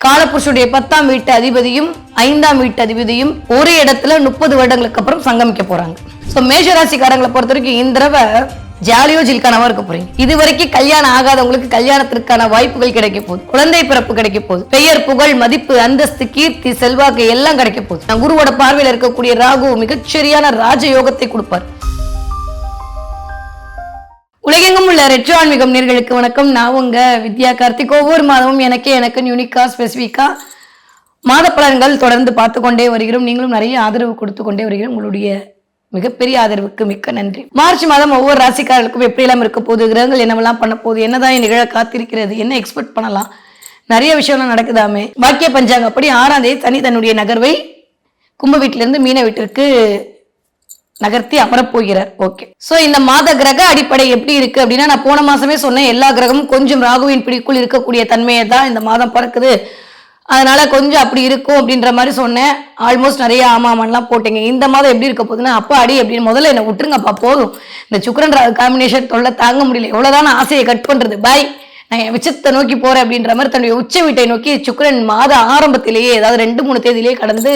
காலபுருஷனுடைய 10ஆம் வீட்டு அதிபதியும் 5ஆம் வீட்டு அதிபதியும் ஒரு இடத்துல 30 வருடங்களுக்கு அப்புறம் சங்கமிக்க போறாங்க. சோ மேஷராசிக்காரங்களை பொறுத்த வரைக்கும் இந்த தடவை ஜாலியோ ஜில்கானவா இருக்க போறீங்க. இது வரைக்கும் கல்யாணம் ஆகாதவங்களுக்கு கல்யாணத்திற்கான வாய்ப்புகள் கிடைக்க போகுது. குழந்தை பிறப்பு கிடைக்க போகுது. பெயர், புகழ், மதிப்பு, அந்தஸ்து, கீர்த்தி, செல்வாக்கு எல்லாம் கிடைக்க போகுது. குருவோட பார்வையில் இருக்கக்கூடிய ராகு மிகச்சரியான ராஜயோகத்தை கொடுப்பார். உலகெங்கும் உள்ள ரெட்ரோ ஆன்மீகம் நேயர்களுக்கு வணக்கம். நான் உங்க வித்யா கார்த்திக். ஒவ்வொரு மாதமும் எனக்கு யூனிக்கா ஸ்பெசிஃபிக்கா மாத பலன்கள் தொடர்ந்து பார்த்து கொண்டே வருகிறோம். நீங்களும் நிறைய ஆதரவு கொடுத்து கொண்டே வருகிறோம். உங்களுடைய மிகப்பெரிய ஆதரவுக்கு மிக்க நன்றி. மார்ச் மாதம் ஒவ்வொரு ராசிக்காரர்களுக்கும் எப்படியெல்லாம் இருக்க போகுது, கிரகங்கள் என்னவெல்லாம் பண்ண போகுது, என்னதான் நிகழ காத்திருக்கிறது, என்ன எக்ஸ்பெக்ட் பண்ணலாம், நிறைய விஷயம்லாம் நடக்குதாமே. பாக்கிய பஞ்சாங்க அப்படி 6ஆம் தேதி சனி தன்னுடைய நகர்வை கும்ப வீட்டிலிருந்து மீன வீட்டிற்கு நகர்த்தி அமரப்போகிறார். ஓகே, சோ இந்த மாத கிரக அடிப்படை எப்படி இருக்கு அப்படின்னா, நான் போன மாசமே சொன்னேன், எல்லா கிரகமும் கொஞ்சம் ராகுவின் பிடிக்குள் இருக்கக்கூடிய தன்மையை தான் இந்த மாதம் பறக்குது, அதனால கொஞ்சம் அப்படி இருக்கும் அப்படின்ற மாதிரி சொன்னேன். ஆல்மோஸ்ட் நிறைய ஆமாமன்லாம் போட்டீங்க. இந்த மாதம் எப்படி இருக்க போகுதுன்னா, அப்பா அடி அப்படின்னு முதல்ல என்ன விட்டுருங்கப்பா, போதும், இந்த சுக்கிரன் காம்பினேஷன் தொல்லை தாங்க முடியல, எவ்வளவுதான் ஆசையை கட் பண்றது, பாய், நான் என் உச்சத்தை நோக்கி போறேன் அப்படின்ற மாதிரி தன்னுடைய உச்ச வீட்டை நோக்கி சுக்கிரன் மாத ஆரம்பத்திலேயே, அதாவது 2-3 தேதியிலேயே கடந்து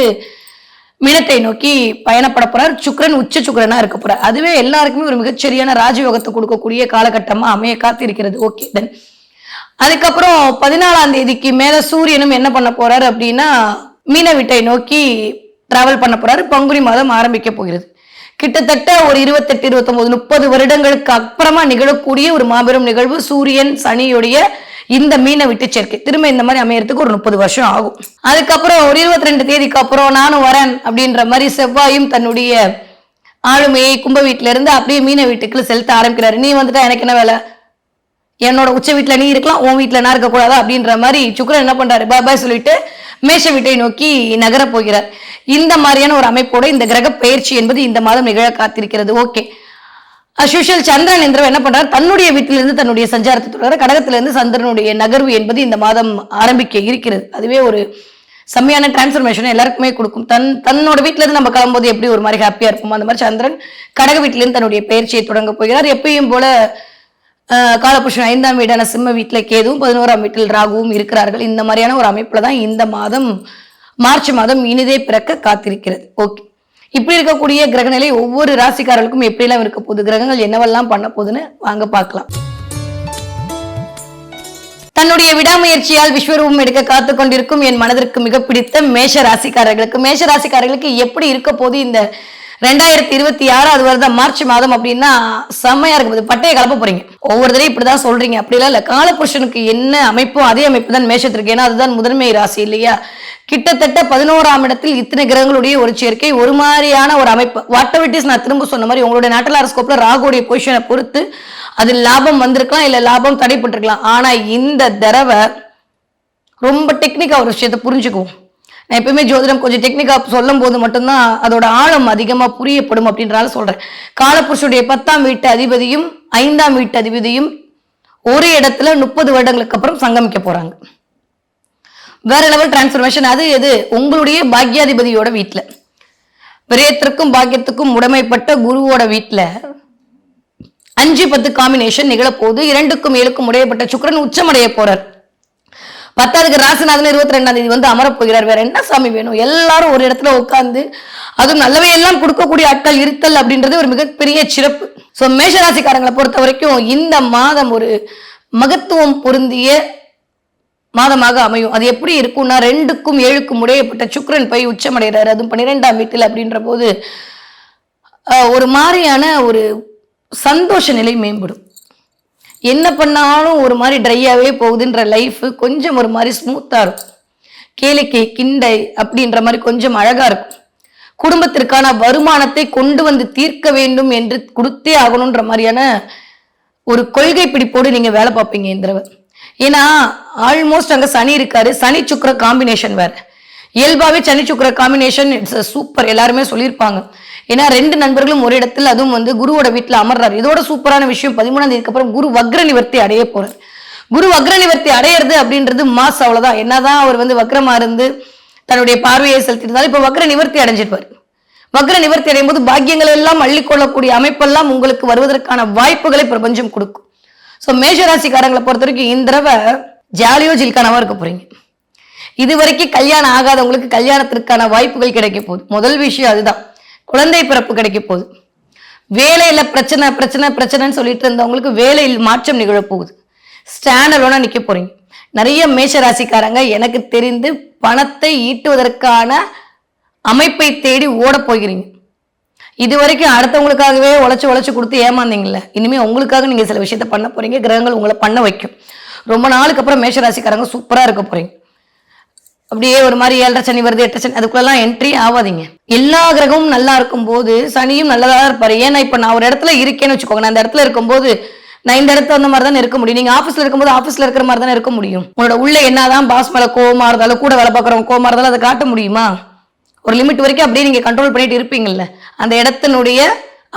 மீனத்தை நோக்கி பயணப்பட போறார். சுக்கிரன் உச்ச சுக்கிரனா இருக்க போறார். அதுவே எல்லாருக்குமே ஒரு மிகச்சரியான ராஜயோகத்தை கொடுக்கக்கூடிய காலகட்டமா அமைய காத்திருக்கிறது. ஓகே, தென் அதுக்கப்புறம் 14ஆம் தேதிக்கு மேல சூரியனும் என்ன பண்ண போறாரு அப்படின்னா, மீன வீட்டை நோக்கி டிராவல் பண்ண போறாரு. பங்குனி மாதம் ஆரம்பிக்க போகிறது. கிட்டத்தட்ட ஒரு 28, 29, 30 வருடங்களுக்கு அப்புறமா நிகழக்கூடிய ஒரு மாபெரும் நிகழ்வு சூரியன் சனியுடைய இந்த மீன விட்டு சேர்க்கை. திரும்ப இந்த மாதிரி அமையறதுக்கு ஒரு 30 வருஷம் ஆகும். அதுக்கப்புறம் ஒரு 22 தேதிக்கு அப்புறம் நானும் வரேன் அப்படின்ற மாதிரி செவ்வாயும் தன்னுடைய ஆளுமையை கும்ப வீட்டுல இருந்து அப்படியே மீன வீட்டுக்குள்ள செலுத்த ஆரம்பிக்கிறாரு. நீ வந்துட்டா எனக்கு என்ன வேலை, என்னோட உச்ச வீட்டுல நீ இருக்கலாம், உன் வீட்டுல நான் இருக்கக்கூடாதா அப்படின்ற மாதிரி சுக்கிரன் என்ன பண்றாரு, பாய் சொல்லிட்டு மேஷ வீட்டை நோக்கி நகர போகிறார். இந்த மாதிரியான ஒரு அமைப்போட இந்த கிரக பயிற்சி என்பது இந்த மாதம் நிகழ காத்திருக்கிறது. ஓகே, அஸ்யூஷுவல் சந்திரன் என்றவர் என்ன பண்றாரு, தன்னுடைய வீட்டிலிருந்து தன்னுடைய சஞ்சாரத்தை தொடர்கிறார். கடகத்திலிருந்து சந்திரனுடைய நகர்வு என்பது இந்த மாதம் ஆரம்பிக்க இருக்கிறது. அதுவே ஒரு செம்மையான டிரான்ஸ்ஃபர்மேஷன் எல்லாருக்குமே கொடுக்கும். தன்னோட வீட்டுல இருந்து நம்ம கிளம்பும்போது எப்படி ஒரு மாதிரி ஹாப்பியா இருக்கும், அந்த மாதிரி சந்திரன் கடக வீட்டிலிருந்து தன்னுடைய பயிற்சியை தொடங்க போகிறார். எப்பயும் போல காலபுருஷன் 5ஆம் வீடான சிம்ம வீட்டுல கேதுவும் 11ஆம் வீட்டில் ராகுவும் இருக்கிறார்கள். இந்த மாதிரியான ஒரு அமைப்புல தான் இந்த மாதம் மார்ச் மாதம் இனிதே பிறக்க காத்திருக்கிறது. ஓகே, இப்படி இருக்கக்கூடிய கிரகநிலை ஒவ்வொரு ராசிக்காரர்களுக்கும் எப்படியெல்லாம் இருக்க போகுது, கிரகங்கள் என்னவெல்லாம் பண்ண போகுதுன்னு வாங்க பார்க்கலாம். தன்னுடைய விடாமுயற்சியால் விஸ்வரூபம் எடுக்க காத்து கொண்டிருக்கும் என் மனதிற்கு மிக பிடித்த மேஷ ராசிக்காரர்களுக்கு எப்படி இருக்க போது இந்த 2026 வருடம் மார்ச் மாதம் அப்படின்னா செம்மையா இருக்கும். பட்டையை கலப்ப போறீங்க. ஒவ்வொரு தடவை இப்படிதான் சொல்றீங்க, அப்படிலாம் இல்ல. காலபுருஷனுக்கு என்ன அமைப்போ அதே அமைப்பு தான் மேஷத்திற்கு. ஏன்னா அதுதான் முதன்மை ராசி இல்லையா. கிட்டத்தட்ட 11ஆம் இடத்தில் இத்தனை கிரகங்களுடைய ஒரு சேர்க்கை, ஒரு மாதிரியான ஒரு அமைப்பு. வாட் எவர் இட் இஸ், நான் திரும்ப சொன்ன மாதிரி உங்களுடைய நாட்டல் ஹாரோஸ்கோப்ல ராகுடைய பொசிஷனை பொறுத்து அதில் லாபம் வந்திருக்கலாம், இல்ல லாபம் தடைப்பட்டிருக்கலாம். ஆனா இந்த தடவை ரொம்ப டெக்னிக்கா ஒரு விஷயத்தை புரிஞ்சுக்குவோம். நான் எப்பயுமே ஜோதிடம் கொஞ்சம் டெக்னிக்கா சொல்லும் போது மட்டும்தான் அதோட ஆழம் அதிகமா புரியப்படும் அப்படின்றால சொல்றேன். காலபுருஷனுடைய 10ஆம் வீட்டு அதிபதியும் 5ஆம் வீட்டு அதிபதியும் ஒரு இடத்துல 30 வருடங்களுக்கு அப்புறம் சங்கமிக்க போறாங்க. வேற லெவல் டிரான்ஸ்ஃபர்மேஷன். அது எது, உங்களுடைய பாக்யாதிபதியோட வீட்டுல, விரயத்திற்கும் பாக்கியத்துக்கும் உடைமைப்பட்ட குருவோட வீட்டுல 5-10 காம்பினேஷன் நிகழப்போது. 2க்கும் 7க்கும் உடையப்பட்ட சுக்கிரன் உச்சமடைய போறார். 10வது ராசிநாதன் 22ஆம் தேதி வந்து அமரப்போகிறார். வேற என்ன சாமி வேணும், எல்லாரும் ஒரு இடத்துல உட்கார்ந்து அதுவும் நல்லவை எல்லாம் கொடுக்கக்கூடிய ஆட்கள் இருத்தல் அப்படின்றது ஒரு மிகப்பெரிய சிறப்பு. சோ மேஷராசிக்காரங்களை பொறுத்த வரைக்கும் இந்த மாதம் ஒரு மகத்துவம் பொருந்திய மாதமாக அமையும். அது எப்படி இருக்கும்னா, 2க்கும் 7க்கும் உடையப்பட்ட சுக்கிரன் போய் உச்சமடைகிறாரு, அதுவும் 12ஆம் வீட்டில் அப்படின்ற போது ஒரு மாதிரியான ஒரு சந்தோஷ நிலை மேம்படும். என்ன பண்ணாலும் ஒரு மாதிரி ட்ரையாவே போகுதுன்ற லைஃப் கொஞ்சம் ஒரு மாதிரி ஸ்மூத்தா இருக்கும். கேளிக்கை கிண்டை அப்படின்ற மாதிரி கொஞ்சம் அழகா இருக்கும். குடும்பத்திற்கான வருமானத்தை கொண்டு வந்து தீர்க்க வேண்டும் என்று கொடுத்தே ஆகணுன்ற மாதிரியான ஒரு கொள்கை பிடிப்போடு நீங்க வேலை பார்ப்பீங்க இந்த தடவை. ஏன்னா ஆல்மோஸ்ட் அங்க சனி இருக்காரு, சனி சுக்கிர காம்பினேஷன் வேற. இயல்பாவே சனி சுக்கிர காம்பினேஷன் இட்ஸ் சூப்பர், எல்லாருமே சொல்லியிருப்பாங்க. ஏன்னா 2 நண்பர்களும் ஒரு இடத்துல, அதுவும் வந்து குருவோட வீட்டுல அமர்றாரு. இதோட சூப்பரான விஷயம் 13ஆம் தேதிக்கு அப்புறம் குரு வக்ர நிவர்த்தி அடைய போறாரு. குரு வக்ர நிவர்த்தி அடையிறது அப்படின்றது மாஸ், அவ்வளவுதான். என்னதான் அவர் வந்து வக்ரமா இருந்து தன்னுடைய பார்வையை செலுத்திருந்தாலும் இப்ப வக்ர நிவர்த்தி அடைஞ்சிருப்பாரு. வக்ர நிவர்த்தி அடையும் போது பாக்கியங்கள் எல்லாம் அள்ளிக்கொள்ளக்கூடிய அமைப்பெல்லாம் உங்களுக்கு வருவதற்கான வாய்ப்புகளை பிரபஞ்சம் கொடுக்கும். சோ மேஷராசிக்காரங்களை பொறுத்த வரைக்கும் இந்த தடவை ஜாலியோ ஜில்கானவா இருக்க போறீங்க. இது வரைக்கும் கல்யாணம் ஆகாதவங்களுக்கு கல்யாணத்திற்கான வாய்ப்புகள் கிடைக்க போகுது. முதல் விஷயம் அதுதான். குழந்தை பிறப்பு கிடைக்க போகுது. வேலையில பிரச்சனை பிரச்சனை பிரச்சனைன்னு சொல்லிட்டு இருந்தவங்களுக்கு வேலையில் மாற்றம் நிகழ போகுது. ஸ்டாண்டர்டோட நிக்க போறீங்க. நிறைய மேஷ ராசிக்காரங்க எனக்கு தெரிந்து பணத்தை ஈட்டுவதற்கான அமைப்பை தேடி ஓட போகிறீங்க. இது வரைக்கும் அடுத்தவங்களுக்காகவே உழைச்சு கொடுத்து ஏமாந்தீங்கல்ல, இனிமே உங்களுக்காக நீங்க சில விஷயத்த பண்ண போறீங்க. கிரகங்கள் உங்களை பண்ண வைக்கும். ரொம்ப நாளுக்கு அப்புறம் மேஷராசிக்காரங்க சூப்பரா இருக்க போறீங்க. அப்படியே ஒரு மாதிரி 7.5 சனி வருது, 8 சனி, அதுக்குள்ளெல்லாம் என்ட்ரி ஆகாதீங்க. எல்லா கிரகமும் நல்லா இருக்கும் போது சனியும் நல்லதா இருப்பாரு. ஏன்னா இப்ப நான் ஒரு இடத்துல இருக்கேன்னு வச்சுக்கோங்க, நான் அந்த இடத்துல இருக்கும்போது நான் இந்த இடத்துல அந்த மாதிரி தானே இருக்க முடியும். நீங்க ஆபீஸ்ல இருக்கும்போது ஆபீஸ்ல இருக்கிற மாதிரி தானே இருக்க முடியும். உங்களோட உள்ள என்னதான் பாஸ் மேல கோவமா இருந்தாலும், கூட வேலை பார்க்குறவங்க கோவமா இருந்தாலும் அதை காட்ட முடியுமா? ஒரு லிமிட் வரைக்கும் அப்படியே நீங்க கண்ட்ரோல் பண்ணிட்டு இருப்பீங்கல்ல, அந்த இடத்தினுடைய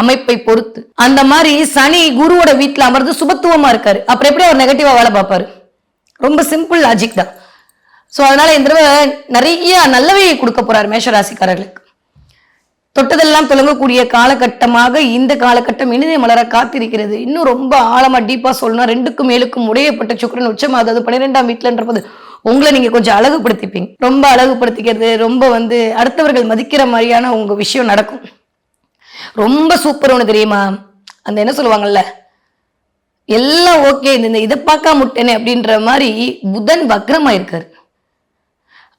அமைப்பை பொறுத்து. அந்த மாதிரி சனி குருவோட வீட்டுல அமர்ந்து சுபத்துவமா இருக்காரு. அப்புறம் எப்படி அவர் நெகட்டிவா வேலை பார்ப்பாரு? ரொம்ப சிம்பிள் லாஜிக் தான். சோ அதனால இந்த தடவை நிறைய நல்லவையை கொடுக்க போறாரு மேஷராசிக்காரர்களுக்கு. தொட்டதெல்லாம் தொடங்கக்கூடிய காலகட்டமாக இந்த காலகட்டம் இனிதே மலர காத்திருக்கிறது. இன்னும் ரொம்ப ஆழமா டீப்பா சொல்லணும், 2க்கும் 7க்கும் உடையப்பட்ட சுக்கிரன் உச்சம், அதாவது 12ஆம் வீட்டுலன்றபோது உங்களை நீங்க கொஞ்சம் அழகுபடுத்திப்பீங்க. ரொம்ப அழகுபடுத்திக்கிறது, ரொம்ப அடுத்தவர்கள் மதிக்கிற மாதிரியான உங்க விஷயம் நடக்கும். ரொம்ப சூப்பர். ஒண்ணு தெரியுமா, அந்த என்ன சொல்லுவாங்கல்ல, எல்லாம் ஓகே, இந்த இதை பார்க்க முட்டேனே அப்படின்ற மாதிரி புதன் வக்ரமாயிருக்காரு.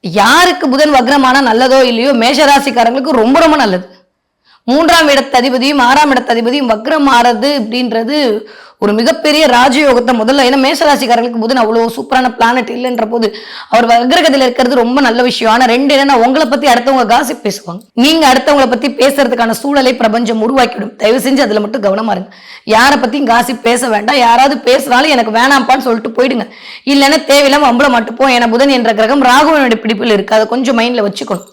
யாருக்கு புதன் வக்ரமானா நல்லதோ இல்லையோ, மேஷராசிக்காரங்களுக்கு ரொம்ப ரொம்ப நல்லது. 3ஆம் இடத்து அதிபதியும் 6ஆம் இடத்து அதிபதியும் வக்ரம் ஆறது அப்படின்றது ஒரு மிகப்பெரிய ராஜயோகத்தை முதல்ல. ஏன்னா மேஷராசிக்காரர்களுக்கு புதன் அவ்வளவு சூப்பரான பிளானட் இல்லைன்ற போது அவர் வக்ரகத்தில் இருக்கிறது ரொம்ப நல்ல விஷயம். ஆனா 2 என்னன்னா, உங்களை பத்தி அடுத்தவங்க காசிப் பேசுவாங்க. நீங்க அடுத்தவங்களை பத்தி பேசுறதுக்கான சூழலை பிரபஞ்சம் உருவாக்கிடும். தயவு செஞ்சு அதுல மட்டும் கவனமா இருங்க. யாரை பத்தியும் காசிப் பேச வேண்டாம். யாராவது பேசுறாலும் எனக்கு வேணாம்ப்பான்னு சொல்லிட்டு போயிடுங்க. இல்லைன்னா தேவையில்லாம அம்பளை மட்டுப்போம். ஏன்னா புதன் என்ற கிரகம் ராகுவனுடைய பிடிப்பில் இருக்கு. அதை கொஞ்சம் மைண்ட்ல வச்சுக்கணும்.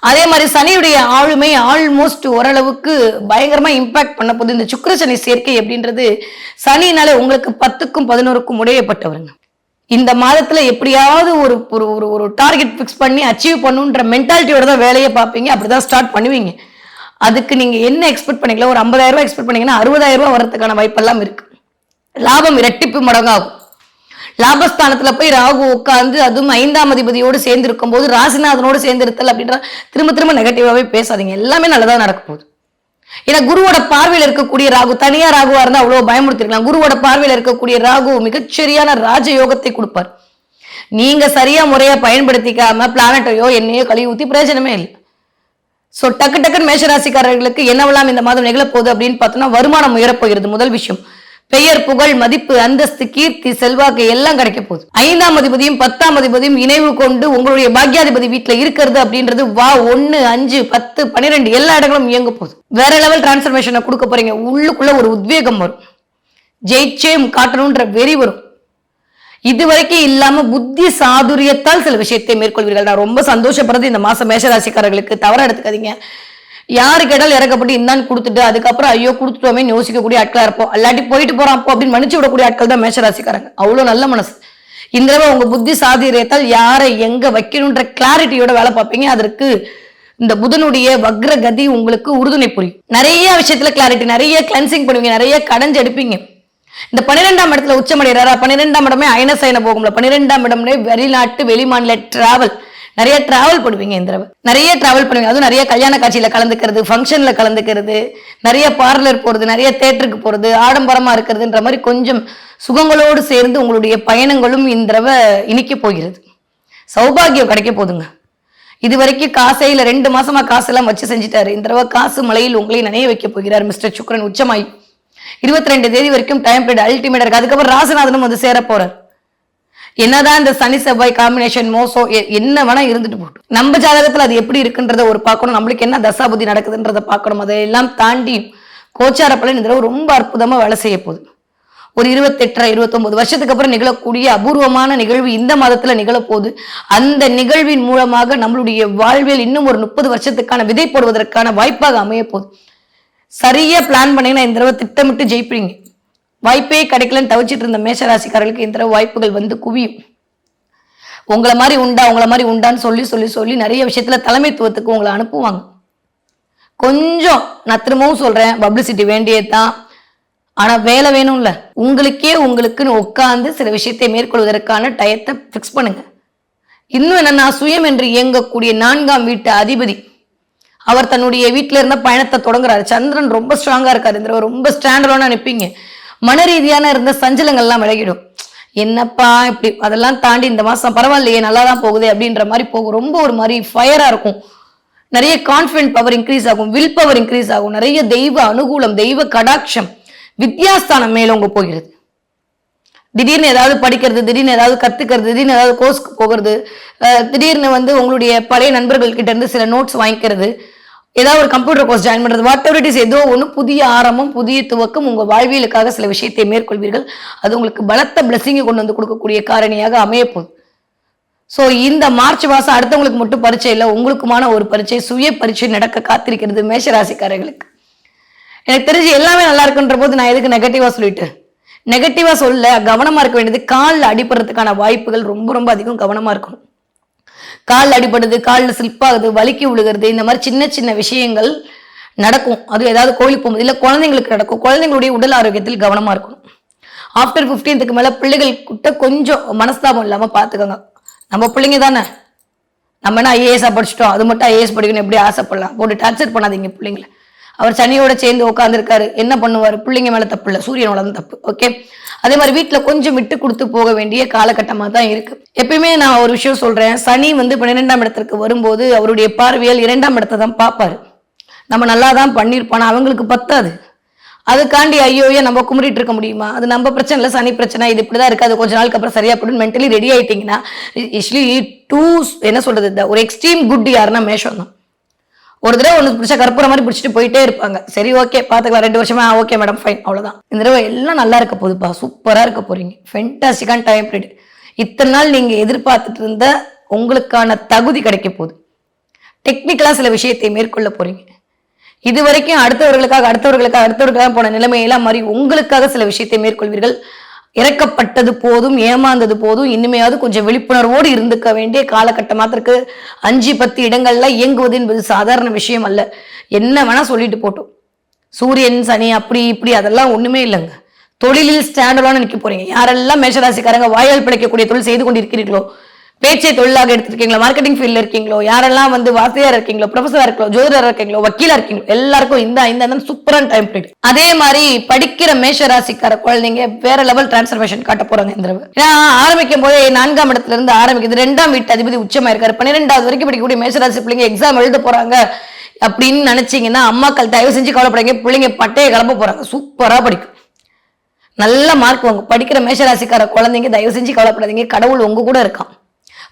அதே மாதிரி சனியுடைய ஆளுமை ஆல்மோஸ்ட் ஓரளவுக்கு பயங்கரமா இம்பாக்ட் பண்ண போது இந்த சுக்கிர சனி சேர்க்கை அப்படின்றது சனினால உங்களுக்கு 10க்கும் 11க்கும் உடையப்பட்டவருங்க. இந்த மாதத்துல எப்படியாவது ஒரு ஒரு டார்கெட் பிக்ஸ் பண்ணி அச்சீவ் பண்ணுன்ற மென்டாலிட்டியோட தான் வேலையை பார்ப்பீங்க. அப்படிதான் ஸ்டார்ட் பண்ணுவீங்க. அதுக்கு நீங்க என்ன எக்ஸ்பெக்ட் பண்ணீங்களா, ஒரு 50,000 ரூபாய் எக்ஸ்பெக்ட் பண்ணீங்கன்னா 60,000 ரூபாய் வரதுக்கான வாய்ப்பெல்லாம் இருக்கு. லாபம் இரட்டிப்பு மடங்காகும். லாபஸ்தானத்துல போய் ராகு உட்கார்ந்து, அதுவும் 5ஆம் அதிபதியோடு சேர்ந்து இருக்கும் போது, ராசிநாதனோடு சேர்ந்து இருத்தல் அப்படின்ற திரும்ப நெகட்டிவாவே பேசாதீங்க. எல்லாமே நல்லதா நடக்க போகுது. ஏன்னா குருவோட பார்வையில் இருக்கக்கூடிய ராகு, தனியா ராகுவா இருந்தா அவ்வளவு பயமுறுத்திருக்கலாம். குருவோட பார்வையில் இருக்கக்கூடிய ராகு மிகச்சரியான ராஜயோகத்தை கொடுப்பார். நீங்க சரியா முறையா பயன்படுத்திக்காம பிளானட்டையோ என்னையோ கழுவி ஊத்தி பிரயோஜனமே இல்லை. சோ டக்குன்னு மேஷராசிக்காரர்களுக்கு என்னவெல்லாம் இந்த மாதம் நிகழ போகுது அப்படின்னு பார்த்தோம்னா, வருமானம் உயரப்போகிறது. முதல் விஷயம், பெயர் புகழ் மதிப்பு அந்தஸ்து கீர்த்தி செல்வாக்கு எல்லாம் கிடைக்க போகுது. 5ஆம் அதிபதியும் 10ஆம் அதிபதியும் இணைவு கொண்டு உங்களுடைய பாக்யாதிபதி வீட்டுல இருக்கிறது அப்படின்றது 1, 5, 10, 12 எல்லா இடங்களும் இயங்க போகுது. வேற லெவல் டிரான்ஸ்பர்மேஷனை கொடுக்க போறீங்க. உள்ளுக்குள்ள ஒரு உத்வேகம் வரும். ஜெயிச்சே காட்டணும்ன்ற வெறி வரும். இதுவரைக்கும் இல்லாம புத்தி சாதுரியத்தால் சில விஷயத்தை மேற்கொள்வீர்கள். நான் ரொம்ப சந்தோஷப்படுறது இந்த மாசம் மேஷராசிக்காரர்களுக்கு. தவறா எடுத்துக்காதீங்க. யாரு கேட்டாலும் இறக்கப்பட்டு இந்தான்னு கொடுத்துட்டு அதுக்கப்புறம் ஐயோ கொடுத்துட்டோமே யோசிக்கக்கூடிய ஆட்களா இருப்போம். அல்லாட்டி போயிட்டு போறான் அப்படின்னு மன்னிச்சு விடக்கூடிய ஆட்கள் தான் மேஷராசிக்காரங்க. அவ்வளவு நல்ல மனசு. இந்த தடவை உங்க புத்தி சாதுரியத்தால் யாரை எங்க வைக்கணும்ன்ற கிளாரிட்டியோட வேலை பார்ப்பீங்க. அதற்கு இந்த புதனுடைய வக்ர கதி உங்களுக்கு உறுதுணை புரியும். நிறைய விஷயத்துல கிளாரிட்டி, நிறைய கிளென்சிங் பண்ணுவீங்க, நிறைய கடைஞ்சு எடுப்பீங்க. இந்த 12ஆம் இடத்துல உச்சமடைகிறாரா, 12ஆம் இடமே அயனசயன போகும்ல, 12ஆம் இடம்லே வெளிநாட்டு வெளிமாநில டிராவல், நிறைய டிராவல் பண்ணுவீங்க. இந்த தடவை நிறைய டிராவல் பண்ணுவீங்க. அதுவும் நிறைய கல்யாண காட்சியில கலந்துக்கிறது, ஃபங்க்ஷன்ல கலந்துக்கிறது, நிறைய பார்லர் போறது, நிறைய தேட்டருக்கு போறது, ஆடம்பரமா இருக்கிறதுன்ற மாதிரி கொஞ்சம் சுகங்களோடு சேர்ந்து உங்களுடைய பயணங்களும் இந்த தடவை இனிக்க போகிறது. சௌபாகியம் கிடைக்க போதுங்க. இது வரைக்கும் காசே இல்ல, 2 மாசமா காசெல்லாம் வச்சு செஞ்சுட்டாரு. இந்த தடவை காசு மலையில் உங்களை நினைய வைக்க போகிறார் மிஸ்டர் சுக்கிரன் உச்சமாய். 22 தேதி வரைக்கும் டைம் பீரியட் அல்டிமேட் இருக்கு. அதுக்கப்புறம் ராசிநாதனும் சேர போறார். என்னதான் இந்த சனி செவ்வாய் காம்பினேஷன் மோசம் என்ன வேணா இருந்துட்டு போட்டோம், நம்ம ஜாதகத்துல அது எப்படி இருக்குன்றத ஒரு பார்க்கணும். நம்மளுக்கு என்ன தசாபுதி நடக்குதுன்றதை பார்க்கணும். அதையெல்லாம் தாண்டி கோச்சார பலன் இந்த ரொம்ப அற்புதமா வேலை செய்ய போகுது. ஒரு 28 29 வருஷத்துக்கு அப்புறம் நிகழக்கூடிய அபூர்வமான நிகழ்வு இந்த மாதத்துல நிகழப்போகுது. அந்த நிகழ்வின் மூலமாக நம்மளுடைய வாழ்வில் இன்னும் ஒரு 30 வருஷத்துக்கான விதை போடுவதற்கான வாய்ப்பாக அமைய போகுது. சரியா பிளான் பண்ணீங்கன்னா இந்த தடவை திட்டமிட்டு ஜெயிப்பீங்க. வாய்ப்பே கிடைக்கலன்னு தவிச்சிட்டு இருந்த மேஷராசிக்காரர்களுக்கு இந்த தடவை வாய்ப்புகள் குவியும். உங்களை மாதிரி உண்டான்னு சொல்லி நிறைய விஷயத்துல தலைமைத்துவத்துக்கு உங்களை அனுப்புவாங்க. கொஞ்சம் நான் திரும்பவும் சொல்றேன், பப்ளிசிட்டி வேண்டியதுதான். ஆனா வேலை வேணும்ல, உங்களுக்குன்னு உட்கார்ந்து சில விஷயத்தை மேற்கொள்வதற்கான டயத்தை பிக்ஸ் பண்ணுங்க. இன்னும் என்னன்னா, சுயம் என்று இயங்கக்கூடிய 4ஆம் வீட்டு அதிபதி அவர் தன்னுடைய வீட்டில இருந்த பயணத்தை தொடங்குறாரு. சந்திரன் ரொம்ப ஸ்ட்ராங்கா இருக்காரு. இந்த ரொம்ப ஸ்டாண்டர்டான நிற்பீங்க. மன ரீதியான இருந்த சஞ்சலங்கள்லாம் விலகிடும். என்னப்பா இப்படி அதெல்லாம் தாண்டி இந்த மாசம் பரவாயில்லையே, நல்லா தான் போகுது அப்படின்ற மாதிரி போகும். ரொம்ப ஒரு மாதிரி ஃபயரா இருக்கும். நிறைய கான்ஃபிடன்ட் பவர் இன்க்ரீஸ் ஆகும், வில் பவர் இன்க்ரீஸ் ஆகும், நிறைய தெய்வ அனுகூலம், தெய்வ கடாட்சம், வித்யாஸ்தானம் மேலோங்க போகிறது. திடீர்னு ஏதாவது படிக்கிறது, திடீர்னு ஏதாவது கத்துக்கிறது, திடீர்னு ஏதாவது கோர்ஸ்க்கு போகிறது, திடீர்னு உங்களுடைய பழைய நண்பர்கள் கிட்ட இருந்து சில நோட்ஸ் வாங்கிக்கிறது, ஏதாவது ஒரு கம்ப்யூட்டர் கோர்ஸ் ஜாயின் பண்றது, வாட் எவர் இட் இஸ், ஏதோ ஒன்று புதிய ஆரம்பம், புதிய துவக்கம், உங்க வாழ்வியலுக்காக சில விஷயத்தை மேற்கொள்வீர்கள். அது உங்களுக்கு பலத்த பிளஸிங்கை கொண்டு வந்து கொடுக்கக்கூடிய காரணியாக அமைய போகுது. ஸோ இந்த மார்ச் மாசம் அடுத்தவங்களுக்கு மட்டும் பரீட்சை இல்லை, உங்களுக்குமான ஒரு பரீட்சை, சுய பரீட்சை நடக்க காத்திருக்கிறது மேஷராசிக்காரர்களுக்கு. எனக்கு தெரிஞ்சு எல்லாமே நல்லா இருக்குன்ற போது நான் எதுக்கு நெகட்டிவா சொல்லிட்டு, நெகட்டிவா சொல்ல கவனமா இருக்க வேண்டியது. காலில் அடிபடுறதுக்கான வாய்ப்புகள் ரொம்ப ரொம்ப அதிகம், கவனமா இருக்கணும். காலில் அடிபடுது, காலில் ஸ்லிப்பாகுது, வலிக்கி விழுகிறது, இந்த மாதிரி சின்ன சின்ன விஷயங்கள் நடக்கும். அது ஏதாவது கோயிலுக்கு போகும்போது இல்லை குழந்தைங்களுக்கு நடக்கும். குழந்தைங்களுடைய உடல் ஆரோக்கியத்தில் கவனமா இருக்கணும். ஆஃப்டர் 15க்கு மேல பிள்ளைகள் கிட்ட கொஞ்சம் மனஸ்தாபம் இல்லாம பாத்துக்கோங்க. நம்ம பிள்ளைங்க தானே, நம்ம என்ன ஐஏஎஸ் படிச்சுட்டோம், அது மட்டும் ஐஏஎஸ் படிக்கணும் எப்படி ஆசைப்படலாம், போட்டு டார்ச்சர் பண்ணாதீங்க பிள்ளைங்களை. அவர் சனியோட சேர்ந்து உட்காந்துருக்காரு, என்ன பண்ணுவார், பிள்ளைங்க மேல தப்பு இல்லை, சூரியனோட தப்பு. ஓகே, அதே மாதிரி வீட்டுல கொஞ்சம் விட்டு கொடுத்து போக வேண்டிய காலகட்டமா தான் இருக்கு. எப்பயுமே நான் ஒரு விஷயம் சொல்றேன், சனி 12ஆம் இடத்திற்கு வரும்போது அவருடைய பார்வையால் 2ஆம் இடத்தை தான் பார்ப்பாரு. நம்ம நல்லா தான் பண்ணியிருப்பானா, அவங்களுக்கு பத்தாது. அதுக்காண்டி ஐயோயே நம்ம கும்பிட்டு இருக்க முடியுமா, அது நம்ம பிரச்சனை இல்லை, சனி பிரச்சனை, இது இப்படிதான் இருக்கு, அது கொஞ்ச நாளுக்கு அப்புறம் சரியா போடும் மென்டலி ரெடி ஆயிட்டீங்கன்னா, என்ன சொல்றது, ஒரு எக்ஸ்ட்ரீம் குட் யாருன்னா மேஷம் தான். ஒரு தடவை ஒன்று பிடிச்சா கற்பூர மாதிரி பிடிச்சிட்டு போயிட்டே இருப்பாங்க. சரி ஓகே பார்த்துக்கலாம், 2 வருஷமா ஓகே மேடம் ஃபைன், அவ்வளோதான். இந்த தடவை எல்லாம் நல்லா இருக்க போகுதுப்பா, சூப்பராக இருக்க போறீங்க, ஃபென்டாஸ்டிக்கான டைம் பீரியட். இத்தனை நாள் நீங்க எதிர்பார்த்துட்டு இருந்த உங்களுக்கான தகுதி கிடைக்க போகுது. டெக்னிக்கலா சில விஷயத்தை மேற்கொள்ள போறீங்க. இது வரைக்கும் அடுத்தவர்களுக்காக போன நிலைமையெல்லாம் மாதிரி உங்களுக்காக சில விஷயத்தை மேற்கொள்வீர்கள். இறக்கப்பட்டது போதும், ஏமாந்தது போதும், இனிமையாவது கொஞ்சம் விழிப்புணர்வோடு இருந்துக்க வேண்டிய காலகட்டமாத்திற்கு 5-10 இடங்கள்ல இயங்குவது என்பது சாதாரண விஷயம் அல்ல. என்ன வேணா சொல்லிட்டு போட்டோம், சூரியன் சனி அப்படி இப்படி அதெல்லாம் ஒண்ணுமே இல்லைங்க. தொழிலில் ஸ்டாண்டர்டான நிற்க போறீங்க. யாரெல்லாம் மேஷராசிக்காரங்க வாயால் பிழைக்கக்கூடிய தொழில் செய்து கொண்டு இருக்கிறீர்களோ, பேச்சை தொழிலாக எடுத்துருக்கீங்களோ, மார்க்கெட்டிங் ஃபீல்ட்ல இருக்கீங்களோ, யாரெல்லாம் வாசியார் இருக்கீங்களோ, ப்ரொஃபஸரா இருக்கீங்களோ, ஜோதிடரா இருக்கீங்களோ, வக்கீலா இருக்கீங்களோ, எல்லாருக்கும் இந்த சூப்பரான டைம் பீரியட். அதே மாதிரி படிக்கிற மேஷராசிக்கார குழந்தைங்க வேற லெவல் டிரான்ஸ்ஃபர்மேஷன் காட்ட போறாங்க இந்த தடவை. ஏன்னா ஆரம்பிக்கும் போதே 4ஆம் இடத்துல இருந்து ஆரம்பிக்குது. 2ஆம் வீட்டு அதிபதி உச்சமா இருக்காரு. 12வது வரைக்கும் படிக்கக்கூடிய மேஷராசி பிள்ளைங்க எக்ஸாம் எழுத போறாங்க அப்படின்னு நினைச்சீங்கன்னா, அம்மாக்கள் தயவு செஞ்சு கவலைப்படாங்க, பிள்ளைங்க பட்டையை கிளம்ப போறாங்க, சூப்பரா படிக்கும், நல்ல மார்க் வாங்க. படிக்கிற மேஷராசிக்கார குழந்தைங்க தயவு செஞ்சு கவலைப்படாதீங்க, கடவுள் உங்க கூட இருக்கான்,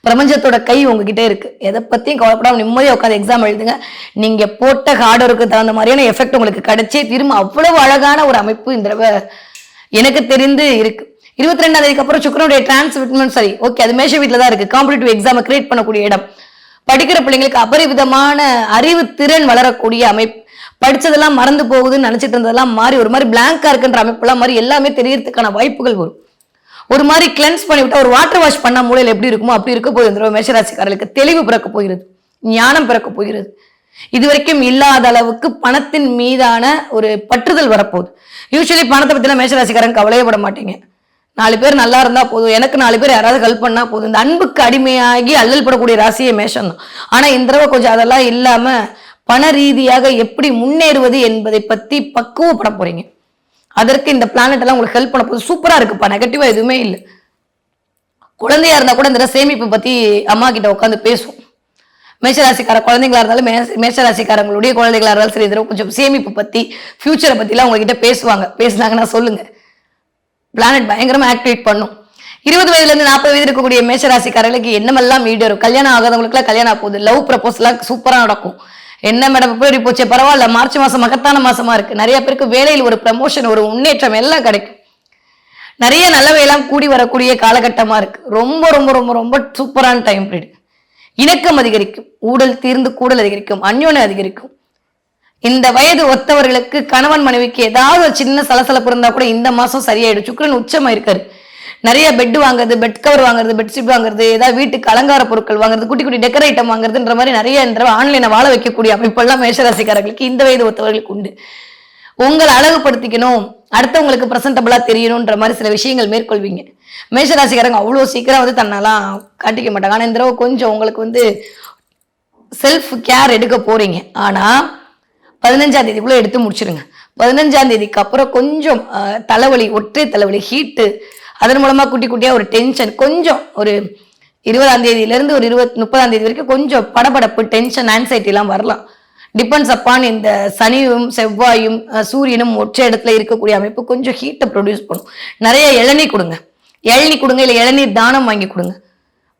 பிரபஞ்சத்தோட கை உங்ககிட்ட இருக்கு. எதை பத்தியும் கவலைப்படாம நிம்மதியா உட்காந்து எக்ஸாம் எழுதுங்க. நீங்க போட்ட ஹார்ட் ஒர்க்கு தகுந்த மாதிரியான எஃபெக்ட் உங்களுக்கு கிடைச்சே திரும்ப. அவ்வளவு அழகான ஒரு அமைப்பு இந்த தடவை எனக்கு தெரிந்து இருக்கு. 22ஆம் தேதிக்கு அப்புறம் சுக்கிரனுடைய டிரான்ஸ்மிட் சரி ஓகே, அது மேஷ வீட்டுல தான் இருக்கு. காம்படிட்டிவ் எக்ஸாம் கிரியேட் பண்ணக்கூடிய இடம். படிக்கிற பிள்ளைங்களுக்கு அபரிவிதமான அறிவு திறன் வளரக்கூடிய அமைப்பு. படிச்சதெல்லாம் மறந்து போகுதுன்னு நினைச்சிட்டு இருந்ததெல்லாம் மாறி ஒரு மாதிரி பிளாங்கா இருக்குன்ற அமைப்புலாம் மாதிரி எல்லாமே தெரியறதுக்கான வாய்ப்புகள் வரும். ஒரு மாதிரி கிளென்ஸ் பண்ணிவிட்டா, ஒரு வாட்டர் வாஷ் பண்ணா மூலையில் எப்படி இருக்குமோ அப்படி இருக்க போகுது. மேஷராசிக்காரர்களுக்கு தெளிவு பிறக்க போகிறது, ஞானம் பிறக்க போகிறது. இதுவரைக்கும் இல்லாத அளவுக்கு பணத்தின் மீதான ஒரு பற்றுதல் வரப்போகுது. யூஸ்வலி பணத்தை பத்தின மேஷராசிக்காரங்க கவலையப்பட மாட்டீங்க. 4 பேர் நல்லா இருந்தா போதும், எனக்கு 4 பேர் யாராவது ஹெல்ப் பண்ணா போதும். இந்த அன்புக்கு அடிமையாகி அல்லல் படக்கூடிய ராசியே மேஷம் தான். ஆனா இந்த தடவை கொஞ்சம் அதெல்லாம் இல்லாம பண ரீதியாக எப்படி முன்னேறுவது என்பதை பத்தி பக்குவப்பட போறீங்க. அதற்கு இந்த பிளானட் எல்லாம் உங்களுக்கு ஹெல்ப் பண்ண போது சூப்பரா இருக்குப்பா, நெகட்டிவா எதுவுமே இல்லை. குழந்தையா இருந்தா கூட இந்த சேமிப்பு பத்தி அம்மா கிட்ட உட்காந்து பேசுவோம். மேஷராசிக்கார குழந்தைங்களா இருந்தாலும் மேஷராசிக்காரங்களுடைய குழந்தைகளா இருந்தாலும் சரி, இதோ கொஞ்சம் சேமிப்பு பத்தி ஃபியூச்சரை பத்தி எல்லாம் உங்ககிட்ட பேசுவாங்க. பேசினாங்கன்னா சொல்லுங்க, பிளானட் பயங்கரமா ஆக்டிவேட் பண்ணும். 20 வயதுல இருந்து 40 வயது இருக்கக்கூடிய மேஷராசிக்காரர்களுக்கு என்னமெல்லாம் ஈடரும். கல்யாணம் ஆகாதவங்களுக்கு எல்லாம் கல்யாணம் ஆகுது. லவ் ப்ரப்போஸ் எல்லாம் சூப்பரா நடக்கும். என்ன மேடம் எப்படி போச்சு, பரவாயில்ல, மார்ச் மாசம் மகத்தான மாசமா இருக்கு. நிறைய பேருக்கு வேலையில் ஒரு ப்ரமோஷன், ஒரு முன்னேற்றம் எல்லாம் கிடைக்கும். நிறைய நல்லவையெல்லாம் கூடி வரக்கூடிய காலகட்டமா இருக்கு. ரொம்ப ரொம்ப ரொம்ப ரொம்ப சூப்பரான டைம் பீரியட். இணக்கம் அதிகரிக்கும், ஊடல் தீர்ந்து கூடல் அதிகரிக்கும், அந்யோன்யம் அதிகரிக்கும். இந்த வயது ஒத்தவர்களுக்கு கணவன் மனைவிக்கு ஏதாவது ஒரு சின்ன சலசலப்பு இருந்தா கூட இந்த மாசம் சரியாயிடும். சுக்கிரன் உச்சமா இருக்காரு. நிறைய பெட் வாங்குறது, பெட் கவர் வாங்குறது, பெட்ஷீட் வாங்குறது, ஏதாவது வீட்டுக்கு அலங்கார பொருட்கள் வாங்குறது, குட்டி குட்டி டெக்கர் ஐட்டம் வாங்குறதுன்ற மாதிரி நிறைய ஆன்லைனை வாழ வைக்கக்கூடிய அமைப்பெல்லாம் மேஷராசிக்காரர்களுக்கு இந்த வயது ஒத்தவர்களுக்கு உண்டு. உங்களை அழகுபடுத்திக்கணும், அடுத்தவங்களுக்கு பிரசன்டபிளா தெரியணும்ன்ற மாதிரி சில விஷயங்கள் மேற்கொள்வீங்க. மேஷராசிக்காரங்க அவ்வளோ சீக்கிரம் வந்து தன்னெல்லாம் காட்டிக்க மாட்டாங்க. ஆனால் இந்த தடவை கொஞ்சம் உங்களுக்கு வந்து செல்ஃப் கேர் எடுக்க போறீங்க. ஆனால் 15ஆம் தேதிக்குள்ள எடுத்து முடிச்சிருங்க. 15ஆம் தேதிக்கு அப்புறம் கொஞ்சம் தலைவலி, ஒற்றை தலைவலி, ஹீட்டு, அதன் மூலமா குட்டி குட்டியா ஒரு டென்ஷன், கொஞ்சம் ஒரு 20ஆம் தேதியிலிருந்து ஒரு 30ஆம் தேதி வரைக்கும் கொஞ்சம் படபடப்பு, டென்ஷன், ஆன்சைட்டி எல்லாம் வரலாம். டிபெண்ட்ஸ் அப்பான் இந்த சனியும் செவ்வாயும் சூரியனும் ஒற்றை இடத்துல இருக்கக்கூடிய அமைப்பு கொஞ்சம் ஹீட்டை ப்ரொடியூஸ் பண்ணும். நிறைய இளநீர் கொடுங்க, இல்லை இளநீர் தானம் வாங்கி கொடுங்க.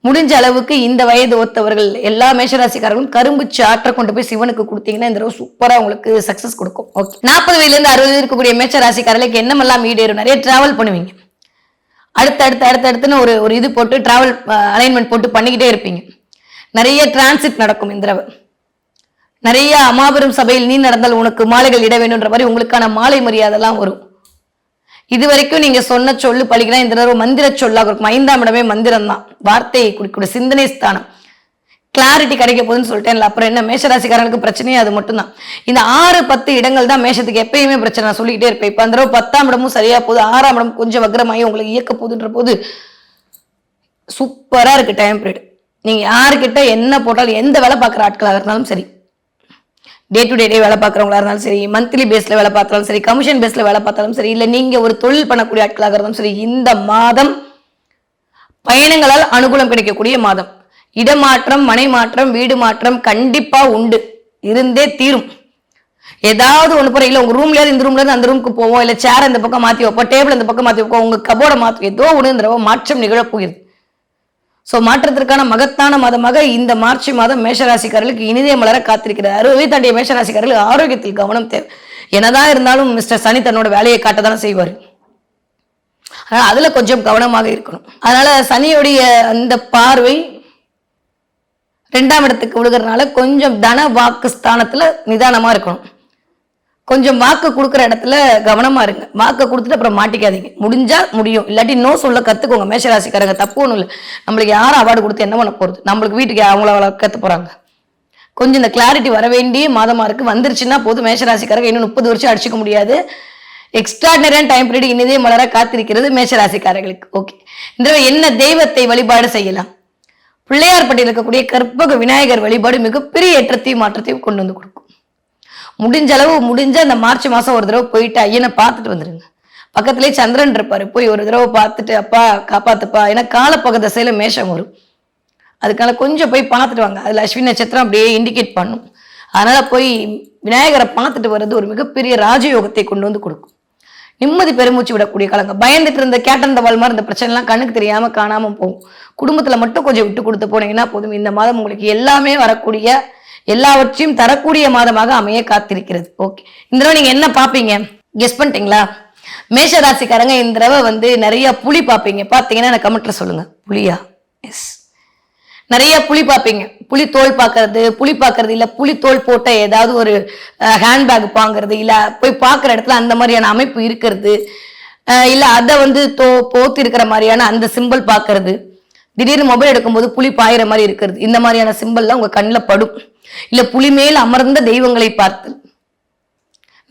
முடிஞ்ச அளவுக்கு இந்த வயது ஒத்தவர்கள் எல்லா மேஷராசிக்காரர்களும் கரும்பு சாற்றை கொண்டு போய் சிவனுக்கு கொடுத்தீங்கன்னா இந்த தடவை சூப்பரா உங்களுக்கு சக்சஸ் கொடுக்கும். ஓகே, 40 வயதுலேருந்து 60 இருக்கக்கூடிய மேஷராசிக்காரர்களுக்கு என்னமெல்லாம் ஈடேறும். நிறைய டிராவல் பண்ணுவீங்க, அடுத்தடுத்துன்னு ஒரு இது போட்டு டிராவல் அலைன்மெண்ட் போட்டு பண்ணிக்கிட்டே இருப்பீங்க. நிறைய டிரான்சிட் நடக்கும் இந்த தடவை. நிறைய அமாபெரும் சபையில் நீ நடந்தால் உனக்கு மாலைகள் இட வேண்டும்ன்ற மாதிரி உங்களுக்கான மாலை மரியாதைலாம் வரும். இது வரைக்கும் நீங்க சொன்ன சொல்லு பழிக்கலாம், இந்த தடவை மந்திர சொல்லாக இருக்கும். 5ஆம் இடமே மந்திரம் தான், வார்த்தையை குறிக்கூடிய சிந்தனை ஸ்தானம். கிளாரிட்டி கிடைக்க போகுதுன்னு சொல்லிட்டேன். அப்புறம் என்ன, மேஷராசிக்காரனுக்கு பிரச்சனையே அது மட்டும்தான். இந்த 6, 10 இடங்கள் தான் மேஷத்துக்கு எப்பயுமே பிரச்சனை. நான் சொல்லிக்கிட்டே இருப்பேன். இப்போ அந்த 10ஆம் இடமும் சரியா போகுது, 6ஆம் இடம் கொஞ்சம் வக்ரமாகி உங்களுக்கு இயக்க போகுதுன்ற போது சூப்பரா இருக்கு டைம் பீரியட். நீங்க யாருக்கிட்ட என்ன போட்டாலும், எந்த வேலை பார்க்குற ஆட்களாக இருந்தாலும் சரி, டே டு டே வேலை பார்க்குறவங்களா இருந்தாலும் சரி, மந்த்லி பேஸ்ல வேலை பார்த்தாலும் சரி, கமிஷன் பேஸ்ல வேலை பார்த்தாலும் சரி, இல்லை நீங்க ஒரு தொழில் பண்ணக்கூடிய ஆட்களாக இருந்தாலும் சரி, இந்த மாதம் பயணங்களால் அனுகூலம் கிடைக்கக்கூடிய மாதம். இடமாற்றம், மனை மாற்றம், வீடு மாற்றம் கண்டிப்பா உண்டு, இருந்தே தீரும். ஏதாவது ஒன்று போற, இல்லை உங்க ரூம்ல இந்த ரூம்ல இருந்து அந்த ரூமுக்கு போவோம், இல்லை சேர் இந்த பக்கம் மாத்தி வைப்போம், டேபிள் இந்த பக்கம் மாத்தி வைப்போம், உங்க கபோர்டை மாத்தி, ஏதோ ஒன்று மாற்றம் நிகழப்போகிறது. ஸோ மாற்றத்திற்கான மகத்தான மாதமாக இந்த மார்ச் மாதம் மேஷராசிக்காரர்களுக்கு இனிதே மலர காத்திருக்கிறார். 60 தாண்டிய மேஷராசிக்காரர்கள் ஆரோக்கியத்தில் கவனம் தேவை. என்னதான் இருந்தாலும் மிஸ்டர் சனி தன்னோட வேலையை காட்டதானே செய்வார். அதனால அதுல கொஞ்சம் கவனமாக இருக்கணும். அதனால சனியுடைய அந்த பார்வை 2ஆம் இடத்துக்கு விழுகிறதுனால கொஞ்சம் தன வாக்கு ஸ்தானத்துல நிதானமா இருக்கணும். கொஞ்சம் வாக்கு கொடுக்குற இடத்துல கவனமா இருங்க. வாக்கு கொடுத்துட்டு அப்புறம் மாட்டிக்காதீங்க. முடிஞ்சா முடியும், இல்லாட்டி நோ சொல்ல கத்துக்கோங்க. மேஷராசிக்காரங்க தப்பு ஒன்றும் இல்லை. நம்மளுக்கு யாரும் அவார்டு கொடுத்து என்ன பண்ண போறது, நம்மளுக்கு வீட்டுக்கு அவங்கள கத்து போறாங்க. கொஞ்சம் இந்த கிளாரிட்டி வர வேண்டிய மாதமா இருக்கு. வந்துருச்சுன்னா போதும். மேஷராசிக்காரங்க இன்னும் 30 வருஷம் அடிச்சுக்க முடியாது. எக்ஸ்ட்ராடினரியான டைம் பீரியட் இனிதே மலர காத்திருக்கிறது மேஷராசிக்காரர்களுக்கு. ஓகே, இந்த என்ன தெய்வத்தை வழிபாடு செய்யலாம்? பிள்ளையார்பட்டியில் இருக்கக்கூடிய கற்பக விநாயகர் வழிபாடு மிகப்பெரிய ஏற்றத்தையும் மாற்றத்தையும் கொண்டு வந்து கொடுக்கும். முடிஞ்ச அந்த மார்ச் மாசம் ஒரு தடவை போயிட்டு ஐயனை பார்த்துட்டு வந்துருங்க. பக்கத்திலே சந்திரன் இருப்பாரு, போய் ஒரு தடவை பார்த்துட்டு அப்பா காப்பாத்துப்பா. ஏன்னா காலப்பக திசையில மேஷம் வரும், அதுக்கான கொஞ்சம் போய் பார்த்துட்டு வாங்க. அதுல அஸ்வினி நட்சத்திரம் அப்படியே இண்டிகேட் பண்ணும். அதனால போய் விநாயகரை பார்த்துட்டு வர்றது ஒரு மிகப்பெரிய ராஜயோகத்தை கொண்டு வந்து கொடுக்கும். நிம்மதி பெருமூச்சு விடக்கூடிய காலங்க. பயந்துட்டு இருந்த கேட்டன் தவால் மாதிரி இந்த பிரச்சனை எல்லாம் கண்ணுக்கு தெரியாம காணாம போகும். குடும்பத்துல மட்டும் கொஞ்சம் விட்டு கொடுத்து போனீங்கன்னா போதும். இந்த மாதம் உங்களுக்கு எல்லாமே வரக்கூடிய, எல்லாவற்றையும் தரக்கூடிய மாதமாக அமைய காத்திருக்கிறது. ஓகே, இந்த தடவை நீங்க என்ன பாப்பீங்க கெஸ் பண்ணிட்டீங்களா? மேஷ ராசிக்காரங்க இந்த தடவை வந்து நிறைய புலி பாப்பீங்க. பாத்தீங்கன்னா எனக்கு கமெண்ட்ல சொல்லுங்க, புலியா? எஸ், நிறைய புலி பாப்பீங்க. புலி தோல் பாக்குறது, புலி பாக்குறது, இல்ல புலி தோல் போட்ட ஏதாவது ஒரு ஹேண்ட்பேக் பாக்குறது, இல்ல போய் பாக்குற இடத்துல அந்த மாதிரியான அமைப்பு இருக்கிறது, இல்ல அதை வந்து போத்து இருக்கிற மாதிரியான அந்த சிம்பிள் பாக்குறது, திடீர்னு மொபைல் எடுக்கும்போது புலி பாயிற மாதிரி இருக்கிறது, இந்த மாதிரியான சிம்பிள்லாம் உங்க கண்ணில் படும். இல்ல புலி மேல் அமர்ந்த தெய்வங்களை பார்த்து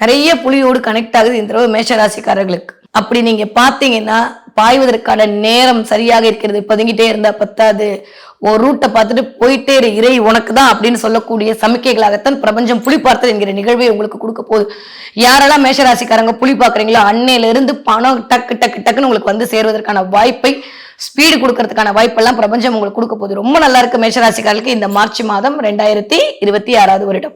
நிறைய புலியோடு கனெக்ட் ஆகுது இந்த தடவை மேஷராசிக்காரர்களுக்கு. அப்படி நீங்க பாத்தீங்கன்னா பாய்வதற்கான நேரம் சரியாக இருக்கிறது. பதுங்கிட்டே இருந்தா பத்தாது, ஒரு ரூட்டை பார்த்துட்டு போயிட்டே இறை உனக்கு தான் அப்படின்னு சொல்லக்கூடிய சமிக்கைகளாகத்தான் பிரபஞ்சம் புலி பார்த்தது என்கிற நிகழ்வை உங்களுக்கு கொடுக்க போகுது. யாரெல்லாம் மேஷராசிக்காரங்க புலி பாக்குறீங்களோ அன்னையில இருந்து பணம் டக்கு டக்கு டக்குன்னு உங்களுக்கு வந்து சேர்வதற்கான வாய்ப்பை, ஸ்பீடு கொடுக்கறதுக்கான வாய்ப்பெல்லாம் பிரபஞ்சம் உங்களுக்கு கொடுக்க போகுது. ரொம்ப நல்லா இருக்கு மேஷராசிக்காரர்களுக்கு இந்த மார்ச் மாதம் 2026 வருடம்.